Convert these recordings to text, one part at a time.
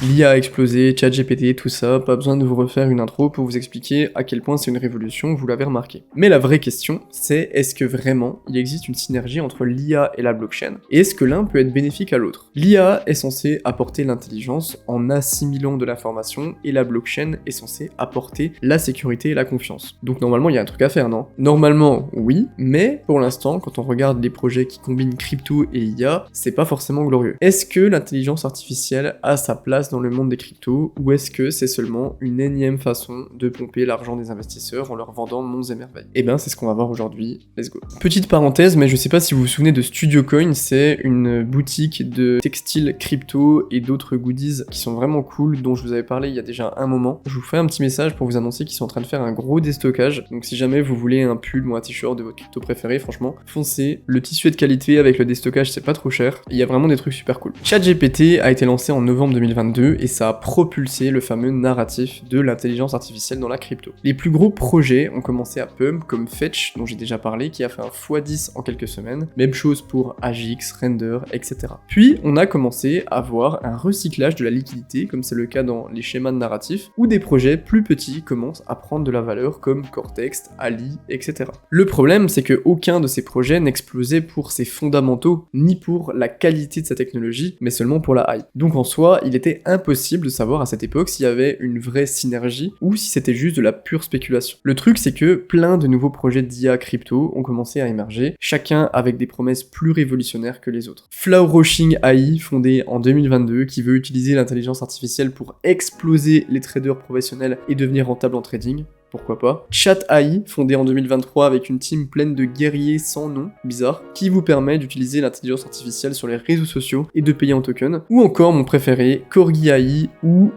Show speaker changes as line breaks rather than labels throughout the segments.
L'IA a explosé, ChatGPT, tout ça, pas besoin de vous refaire une intro pour vous expliquer à quel point c'est une révolution, vous l'avez remarqué. Mais la vraie question, c'est est-ce que vraiment il existe une synergie entre l'IA et la blockchain, et est-ce que l'un peut être bénéfique à l'autre? L'IA est censée apporter l'intelligence en assimilant de l'information, et la blockchain est censée apporter la sécurité et la confiance. Donc normalement il y a un truc à faire, non? Normalement oui, mais pour l'instant, quand on regarde les projets qui combinent crypto et IA, c'est pas forcément glorieux. Est-ce que l'intelligence artificielle a sa place dans le monde des cryptos, ou est-ce que c'est seulement une énième façon de pomper l'argent des investisseurs en leur vendant monts et merveilles? Eh ben c'est ce qu'on va voir aujourd'hui, let's go. Petite parenthèse, mais je sais pas si vous vous souvenez de Studio Coin, c'est une boutique de textiles crypto et d'autres goodies qui sont vraiment cool, dont je vous avais parlé il y a déjà un moment. Je vous fais un petit message pour vous annoncer qu'ils sont en train de faire un gros déstockage, donc si jamais vous voulez un pull ou un t-shirt de votre crypto préféré, franchement, foncez. Le tissu est de qualité, avec le déstockage c'est pas trop cher, il y a vraiment des trucs super cool. ChatGPT a été lancé en novembre 2022 et ça a propulsé le fameux narratif de l'intelligence artificielle dans la crypto. Les plus gros projets ont commencé à Pump, comme Fetch, dont j'ai déjà parlé, qui a fait un x10 en quelques semaines, même chose pour Agix, Render, etc. Puis on a commencé à voir un recyclage de la liquidité, comme c'est le cas dans les schémas de narratif, où des projets plus petits commencent à prendre de la valeur comme Cortex, Ali, etc. Le problème, c'est que aucun de ces projets n'explosait pour ses fondamentaux, ni pour la qualité de sa technologie, mais seulement pour la hype. Donc en soi, il était impossible de savoir à cette époque s'il y avait une vraie synergie, ou si c'était juste de la pure spéculation. Le truc, c'est que plein de nouveaux projets d'IA crypto ont commencé à émerger, chacun avec des promesses plus révolutionnaires que les autres. Flowroshing AI, fondé en 2022, qui veut utiliser l'intelligence artificielle pour exploser les traders professionnels et devenir rentable en trading. Pourquoi pas. Chat AI, fondé en 2023 avec une team pleine de guerriers sans nom, bizarre, qui vous permet d'utiliser l'intelligence artificielle sur les réseaux sociaux et de payer en token. Ou encore mon préféré, Corgi AI, où...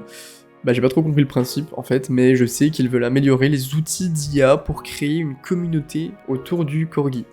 j'ai pas trop compris le principe en fait, mais je sais qu'ils veulent améliorer les outils d'IA pour créer une communauté autour du Corgi.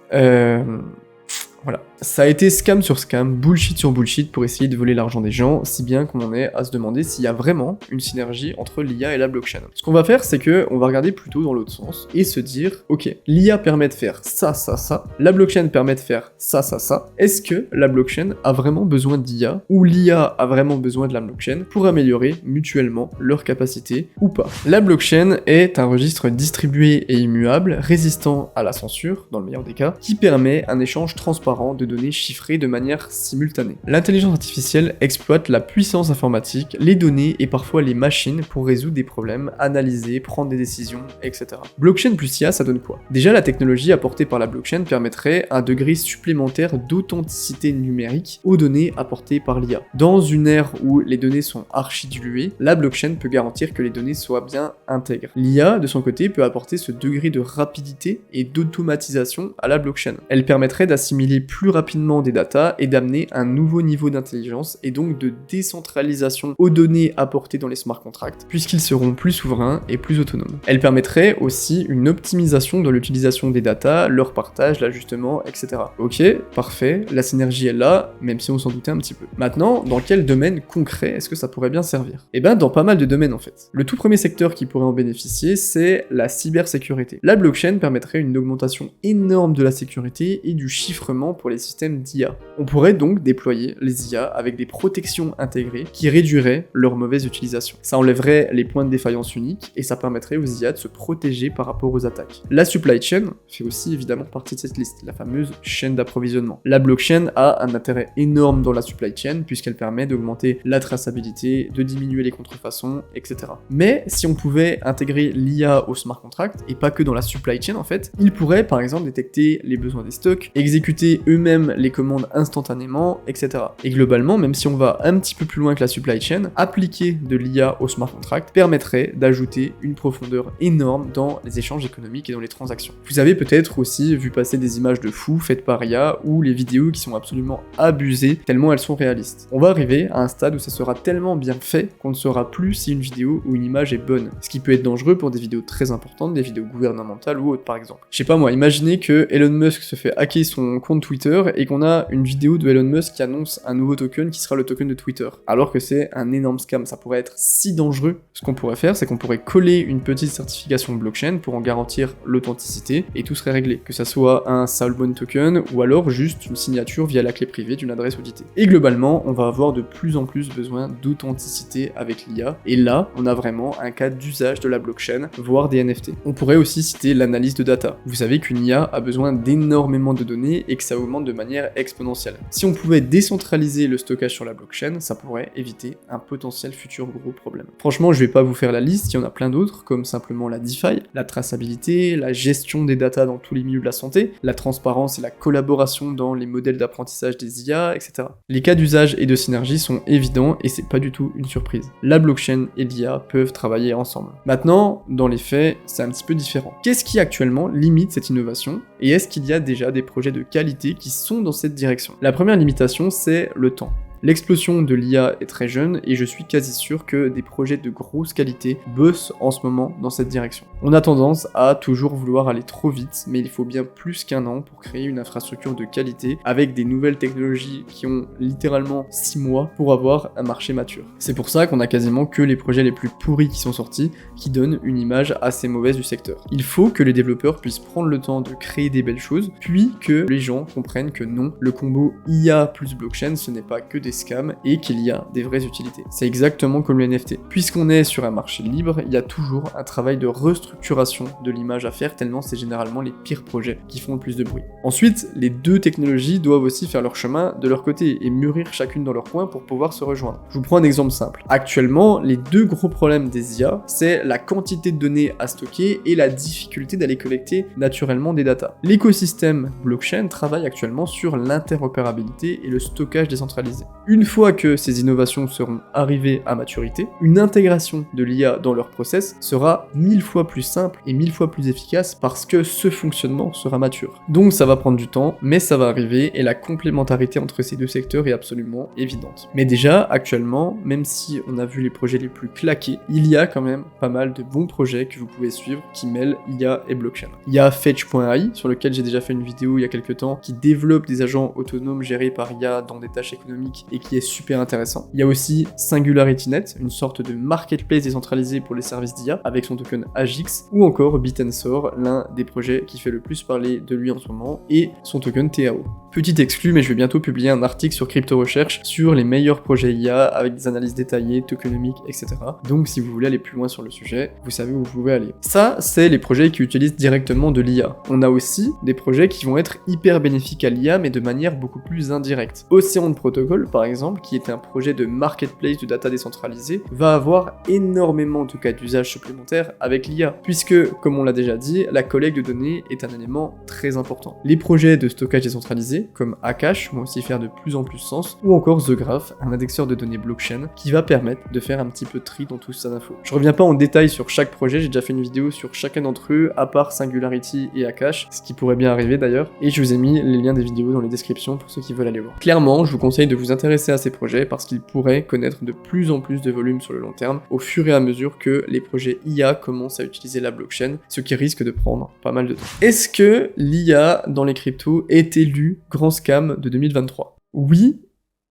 Voilà. Ça a été scam sur scam, bullshit sur bullshit pour essayer de voler l'argent des gens, si bien qu'on en est à se demander s'il y a vraiment une synergie entre l'IA et la blockchain. Ce qu'on va faire, c'est que on va regarder plutôt dans l'autre sens et se dire, ok, l'IA permet de faire ça, ça, ça, la blockchain permet de faire ça, ça, ça. Est-ce que la blockchain a vraiment besoin d'IA ou l'IA a vraiment besoin de la blockchain pour améliorer mutuellement leurs capacités ou pas? La blockchain est un registre distribué et immuable, résistant à la censure, dans le meilleur des cas, qui permet un échange transparent de données chiffrées de manière simultanée. L'intelligence artificielle exploite la puissance informatique, les données et parfois les machines pour résoudre des problèmes, analyser, prendre des décisions, etc. Blockchain plus IA, ça donne quoi? Déjà, la technologie apportée par la blockchain permettrait un degré supplémentaire d'authenticité numérique aux données apportées par l'IA. Dans une ère où les données sont archi-diluées, la blockchain peut garantir que les données soient bien intègres. L'IA, de son côté, peut apporter ce degré de rapidité et d'automatisation à la blockchain. Elle permettrait d'assimiler plus rapidement des datas et d'amener un nouveau niveau d'intelligence et donc de décentralisation aux données apportées dans les smart contracts, puisqu'ils seront plus souverains et plus autonomes. Elle permettrait aussi une optimisation de l'utilisation des datas, leur partage, l'ajustement, etc. Ok, parfait, la synergie est là, même si on s'en doutait un petit peu. Maintenant, dans quel domaine concret est-ce que ça pourrait bien servir? Eh ben, dans pas mal de domaines en fait. Le tout premier secteur qui pourrait en bénéficier, c'est la cybersécurité. La blockchain permettrait une augmentation énorme de la sécurité et du chiffrement pour les systèmes d'IA. On pourrait donc déployer les IA avec des protections intégrées qui réduiraient leur mauvaise utilisation. Ça enlèverait les points de défaillance uniques et ça permettrait aux IA de se protéger par rapport aux attaques. La supply chain fait aussi évidemment partie de cette liste, la fameuse chaîne d'approvisionnement. La blockchain a un intérêt énorme dans la supply chain puisqu'elle permet d'augmenter la traçabilité, de diminuer les contrefaçons, etc. Mais si on pouvait intégrer l'IA au smart contract, et pas que dans la supply chain en fait, il pourrait par exemple détecter les besoins des stocks, exécuter eux-mêmes les commandes instantanément, etc. Et globalement, même si on va un petit peu plus loin que la supply chain, appliquer de l'IA au smart contract permettrait d'ajouter une profondeur énorme dans les échanges économiques et dans les transactions. Vous avez peut-être aussi vu passer des images de fous faites par IA ou les vidéos qui sont absolument abusées tellement elles sont réalistes. On va arriver à un stade où ça sera tellement bien fait qu'on ne saura plus si une vidéo ou une image est bonne, ce qui peut être dangereux pour des vidéos très importantes, des vidéos gouvernementales ou autres par exemple. Je sais pas moi, imaginez que Elon Musk se fait hacker son compte Twitter et qu'on a une vidéo de Elon Musk qui annonce un nouveau token qui sera le token de Twitter, alors que c'est un énorme scam. Ça pourrait être si dangereux. Ce qu'on pourrait faire, c'est qu'on pourrait coller une petite certification blockchain pour en garantir l'authenticité et tout serait réglé, que ça soit un Soulbound token ou alors juste une signature via la clé privée d'une adresse auditée. Et globalement, on va avoir de plus en plus besoin d'authenticité avec l'IA, et là, on a vraiment un cas d'usage de la blockchain, voire des NFT. On pourrait aussi citer l'analyse de data. Vous savez qu'une IA a besoin d'énormément de données et que ça augmente de manière exponentielle. Si on pouvait décentraliser le stockage sur la blockchain, ça pourrait éviter un potentiel futur gros problème. Franchement, je vais pas vous faire la liste, il y en a plein d'autres, comme simplement la DeFi, la traçabilité, la gestion des data dans tous les milieux de la santé, la transparence et la collaboration dans les modèles d'apprentissage des IA, etc. Les cas d'usage et de synergie sont évidents et c'est pas du tout une surprise. La blockchain et l'IA peuvent travailler ensemble. Maintenant, dans les faits, c'est un petit peu différent. Qu'est-ce qui actuellement limite cette innovation et est-ce qu'il y a déjà des projets de qualité qui sont dans cette direction? La première limitation, c'est le temps. L'explosion de l'IA est très jeune et je suis quasi sûr que des projets de grosse qualité bossent en ce moment dans cette direction. On a tendance à toujours vouloir aller trop vite, mais il faut bien plus qu'un an pour créer une infrastructure de qualité avec des nouvelles technologies qui ont littéralement 6 mois pour avoir un marché mature. C'est pour ça qu'on a quasiment que les projets les plus pourris qui sont sortis qui donnent une image assez mauvaise du secteur. Il faut que les développeurs puissent prendre le temps de créer des belles choses, puis que les gens comprennent que non, le combo IA plus blockchain ce n'est pas que des scams et qu'il y a des vraies utilités. C'est exactement comme le NFT. Puisqu'on est sur un marché libre, il y a toujours un travail de restructuration de l'image à faire, tellement c'est généralement les pires projets qui font le plus de bruit. Ensuite, les deux technologies doivent aussi faire leur chemin de leur côté et mûrir chacune dans leur coin pour pouvoir se rejoindre. Je vous prends un exemple simple. Actuellement, les deux gros problèmes des IA, c'est la quantité de données à stocker et la difficulté d'aller collecter naturellement des datas. L'écosystème blockchain travaille actuellement sur l'interopérabilité et le stockage décentralisé. Une fois que ces innovations seront arrivées à maturité, une intégration de l'IA dans leur process sera 1000 fois plus simple et 1000 fois plus efficace parce que ce fonctionnement sera mature. Donc ça va prendre du temps, mais ça va arriver et la complémentarité entre ces deux secteurs est absolument évidente. Mais déjà, actuellement, même si on a vu les projets les plus claqués, il y a quand même pas mal de bons projets que vous pouvez suivre qui mêlent IA et blockchain. Il y a Fetch.ai, sur lequel j'ai déjà fait une vidéo il y a quelques temps, qui développe des agents autonomes gérés par IA dans des tâches économiques et qui est super intéressant. Il y a aussi SingularityNet, une sorte de marketplace décentralisé pour les services d'IA avec son token AGIX, ou encore Bitensor, l'un des projets qui fait le plus parler de lui en ce moment, et son token TAO. Petit exclu, mais je vais bientôt publier un article sur Crypto Recherche sur les meilleurs projets IA avec des analyses détaillées, tokenomiques, etc. Donc si vous voulez aller plus loin sur le sujet, vous savez où vous pouvez aller. Ça, c'est les projets qui utilisent directement de l'IA. On a aussi des projets qui vont être hyper bénéfiques à l'IA, mais de manière beaucoup plus indirecte. Ocean Protocol, par exemple, qui est un projet de marketplace de data décentralisé, va avoir énormément de cas d'usage supplémentaires avec l'IA, puisque, comme on l'a déjà dit, la collecte de données est un élément très important. Les projets de stockage décentralisé, comme Akash, vont aussi faire de plus en plus sens, ou encore The Graph, un indexeur de données blockchain, qui va permettre de faire un petit peu de tri dans tout ça d'infos. Je reviens pas en détail sur chaque projet, j'ai déjà fait une vidéo sur chacun d'entre eux, à part Singularity et Akash, ce qui pourrait bien arriver d'ailleurs, et je vous ai mis les liens des vidéos dans les descriptions pour ceux qui veulent aller voir. Clairement, je vous conseille de vous intéresser à ces projets parce qu'ils pourraient connaître de plus en plus de volume sur le long terme au fur et à mesure que les projets IA commencent à utiliser la blockchain, ce qui risque de prendre pas mal de temps. Est-ce que l'IA dans les cryptos est élue grand scam de 2023? Oui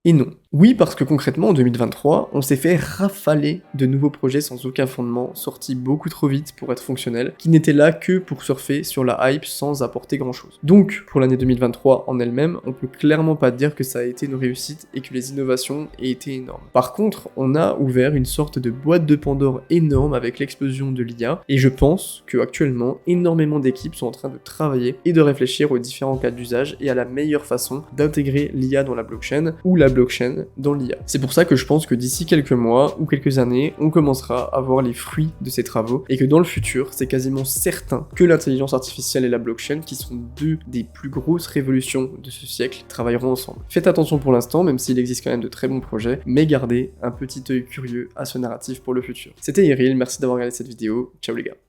et non. Oui, parce que concrètement, en 2023, on s'est fait rafaler de nouveaux projets sans aucun fondement, sortis beaucoup trop vite pour être fonctionnels, qui n'étaient là que pour surfer sur la hype sans apporter grand chose. Donc, pour l'année 2023 en elle-même, on peut clairement pas dire que ça a été une réussite et que les innovations aient été énormes. Par contre, on a ouvert une sorte de boîte de Pandore énorme avec l'explosion de l'IA, et je pense que actuellement, énormément d'équipes sont en train de travailler et de réfléchir aux différents cas d'usage et à la meilleure façon d'intégrer l'IA dans la blockchain ou la blockchain dans l'IA. C'est pour ça que je pense que d'ici quelques mois ou quelques années, on commencera à voir les fruits de ces travaux et que dans le futur, c'est quasiment certain que l'intelligence artificielle et la blockchain, qui sont deux des plus grosses révolutions de ce siècle, travailleront ensemble. Faites attention pour l'instant, même s'il existe quand même de très bons projets, mais gardez un petit œil curieux à ce narratif pour le futur. C'était Iril, merci d'avoir regardé cette vidéo, ciao les gars.